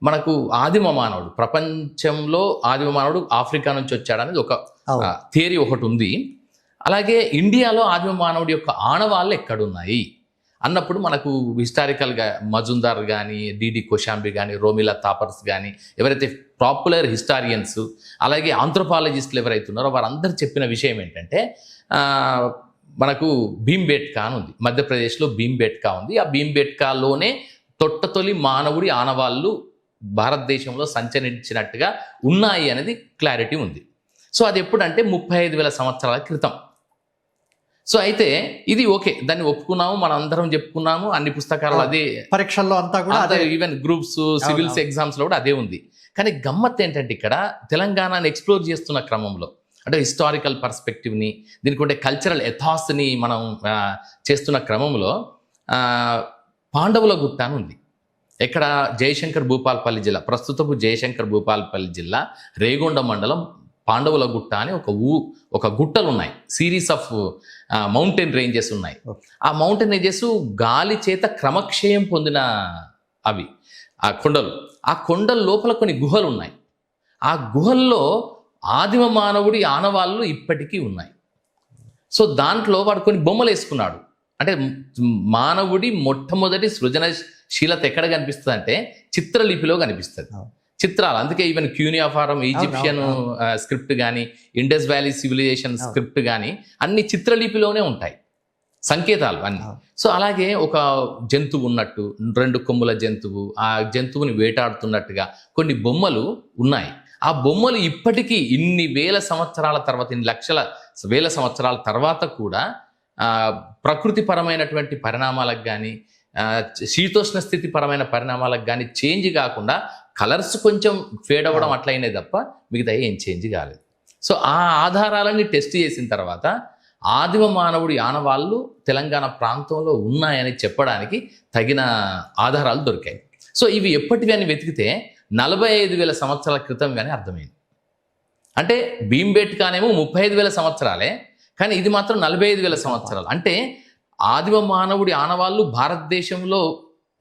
మనకు ఆదిమ మానవుడు, ప్రపంచంలో ఆదిమ మానవుడు ఆఫ్రికా నుంచి వచ్చాడనేది ఒక థియరీ ఒకటి ఉంది. అలాగే ఇండియాలో ఆదిమ మానవుడి యొక్క ఆనవాళ్ళు ఎక్కడున్నాయి అన్నప్పుడు మనకు హిస్టారికల్గా మజుందార్ కానీ, డిడి కోశాంబి కానీ, రోమిలా థాపర్స్ కానీ, ఎవరైతే పాపులర్ హిస్టారియన్స్ అలాగే ఆంథ్రోపాలజిస్టులు ఎవరైతే ఉన్నారో వారందరూ చెప్పిన విషయం ఏంటంటే, మనకు భీంబేట్కా అని ఉంది, మధ్యప్రదేశ్లో భీంబేట్కా ఉంది. ఆ భీంబేట్కాలోనే తొట్టతొలి మానవుడి ఆనవాళ్ళు భారతదేశంలో సంచరించినట్టుగా ఉన్నాయి అనేది క్లారిటీ ఉంది. సో అది ఎప్పుడంటే 35,000 సంవత్సరాల క్రితం. సో అయితే ఇది ఓకే, దాన్ని ఒప్పుకున్నాము, మనం అందరం చెప్పుకున్నాము, అన్ని పుస్తకాలు అదే, పరీక్షల్లో అంతా కూడా అదే, ఈవెన్ గ్రూప్స్ సివిల్స్ ఎగ్జామ్స్ లో కూడా అదే ఉంది. కానీ గమ్మత్ ఏంటంటే ఇక్కడ తెలంగాణని ఎక్స్ప్లోర్ చేస్తున్న క్రమంలో, అంటే హిస్టారికల్ పర్స్పెక్టివ్ని, దీనికి ఉండే కల్చరల్ ఎథాస్ని మనం చేస్తున్న క్రమంలో పాండవుల గుట్ట అని ఉంది. ఇక్కడ జయశంకర్ భూపాల్పల్లి జిల్లా, ప్రస్తుతపు జయశంకర్ భూపాల్పల్లి జిల్లా రేగొండ మండలం పాండవుల గుట్ట అని ఒక గుట్టలు ఉన్నాయి, సిరీస్ ఆఫ్ మౌంటైన్ రేంజెస్ ఉన్నాయి. ఆ మౌంటైన్ రేంజెస్ గాలి చేత క్రమక్షయం పొందిన అవి ఆ కొండలు. ఆ కొండల లోపల కొన్ని గుహలు ఉన్నాయి. ఆ గుహల్లో ఆదిమ మానవుడి ఆనవాళ్ళు ఇప్పటికీ ఉన్నాయి. సో దాంట్లో వాడు కొన్ని బొమ్మలు వేసుకున్నాడు. అంటే మానవుడి మొట్టమొదటి సృజనశీలత ఎక్కడ కనిపిస్తుంది అంటే చిత్రలిపిలో కనిపిస్తుంది, చిత్రాలు. అందుకే ఈవెన్ క్యూనియాఫారం ఈజిప్షియన్ స్క్రిప్ట్ కానీ, ఇండస్ వ్యాలీ సివిలైజేషన్ స్క్రిప్ట్ కానీ అన్ని చిత్రలిపిలోనే ఉంటాయి, సంకేతాలు అన్ని. సో అలాగే ఒక జంతువు ఉన్నట్టు, 2 కొమ్ముల జంతువు, ఆ జంతువుని వేటాడుతున్నట్టుగా కొన్ని బొమ్మలు ఉన్నాయి. ఆ బొమ్మలు ఇప్పటికీ ఇన్ని వేల సంవత్సరాల తర్వాత, ఇన్ని లక్షల వేల సంవత్సరాల తర్వాత కూడా ప్రకృతిపరమైనటువంటి పరిణామాలకు కానీ, శీతోష్ణ స్థితి పరమైన పరిణామాలకు కానీ చేంజ్ కాకుండా కలర్స్ కొంచెం ఫేడ్ అవ్వడం అట్లయినాయి తప్ప మిగతా ఏం చేంజ్ కాలేదు. సో ఆ ఆధారాలన్నీ టెస్ట్ చేసిన తర్వాత ఆదిమ మానవుడి ఆనవాళ్ళు తెలంగాణ ప్రాంతంలో ఉన్నాయని చెప్పడానికి తగిన ఆధారాలు దొరికాయి. సో ఇవి ఎప్పటివి అని వెతికితే 45,000 సంవత్సరాల క్రితం కానీ అర్థమైంది. అంటే భీంబేట్కానేమో 35,000 సంవత్సరాలే, కానీ ఇది మాత్రం 45,000 సంవత్సరాలు. అంటే ఆదిమ మానవుడి ఆనవాళ్ళు భారతదేశంలో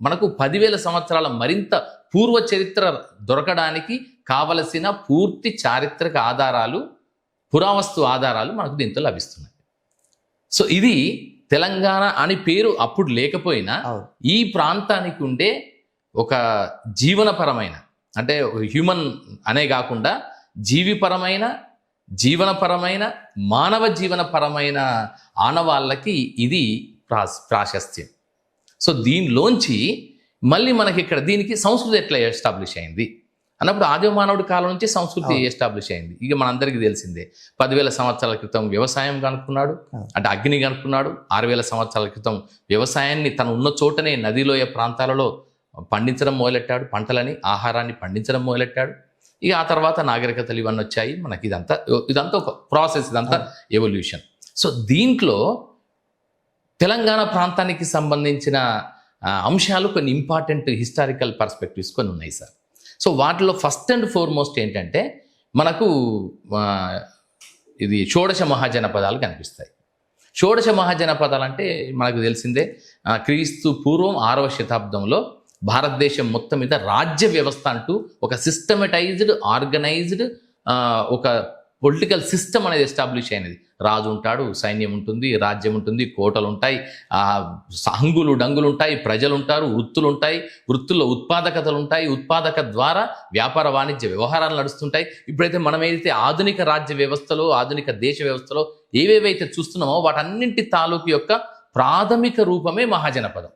మనకు 10,000 సంవత్సరాల మరింత పూర్వ చరిత్ర దొరకడానికి కావలసిన పూర్తి చారిత్రక ఆధారాలు, పురావస్తు ఆధారాలు మనకు దీంతో లభిస్తున్నాయి. సో ఇది తెలంగాణ అని పేరు అప్పుడు లేకపోయినా ఈ ప్రాంతానికి ఉండే ఒక జీవనపరమైన, అంటే హ్యూమన్ అనే కాకుండా జీవిపరమైన, జీవనపరమైన, మానవ జీవనపరమైన ఆనవాళ్ళకి ఇది ప్రాశస్త్యం. సో దీనిలోంచి మళ్ళీ మనకి ఇక్కడ దీనికి సంస్కృతి ఎట్లా ఎస్టాబ్లిష్ అయింది అన్నప్పుడు ఆదిమ మానవుడి కాలం నుంచి సంస్కృతి ఎస్టాబ్లిష్ అయింది. ఇక మనందరికీ తెలిసిందే, 10,000 సంవత్సరాల క్రితం వ్యవసాయం కనుక్కున్నాడు, అంటే అగ్ని కనుక్కున్నాడు. 6,000 సంవత్సరాల క్రితం వ్యవసాయాన్ని తను ఉన్న చోటనే నదిలోయ ప్రాంతాలలో పండించడం మొదలెట్టాడు, పంటలని, ఆహారాన్ని పండించడం మొదలెట్టాడు. ఇక ఆ తర్వాత నాగరికతలు ఇవన్నీ వచ్చాయి. మనకి ఇదంతా ఒక ప్రాసెస్, ఇదంతా ఎవల్యూషన్. సో దీంట్లో తెలంగాణ ప్రాంతానికి సంబంధించిన అంశాలు కొన్ని ఇంపార్టెంట్ హిస్టారికల్ పర్స్పెక్టివ్స్ కొన్ని ఉన్నాయి సార్. సో వాటిలో ఫస్ట్ అండ్ ఫార్మోస్ట్ ఏంటంటే మనకు ఇది షోడశ మహాజనపదాలు కనిపిస్తాయి. షోడశ మహాజనపదాలు అంటే మనకు తెలిసిందే, క్రీస్తు పూర్వం 6వ శతాబ్దంలో భారతదేశం మొత్తం మీద రాజ్య వ్యవస్థ అంటూ ఒక సిస్టమటైజ్డ్, ఆర్గనైజ్డ్ ఒక పొలిటికల్ సిస్టమ్ అనేది ఎస్టాబ్లిష్ అయినది. రాజు ఉంటాడు, సైన్యం ఉంటుంది, రాజ్యం ఉంటుంది, కోటలు ఉంటాయి, హంగులు డంగులు ఉంటాయి, ప్రజలు ఉంటారు, వృత్తులు ఉంటాయి, వృత్తుల్లో ఉత్పాదకతలు ఉంటాయి, ఉత్పాదక ద్వారా వ్యాపార వాణిజ్య వ్యవహారాలు నడుస్తుంటాయి. ఇప్పుడైతే మనం ఏదైతే ఆధునిక రాజ్య వ్యవస్థలో, ఆధునిక దేశ వ్యవస్థలో ఏవేవైతే చూస్తున్నామో వాటన్నింటి తాలూకు యొక్క ప్రాథమిక రూపమే మహాజనపదం.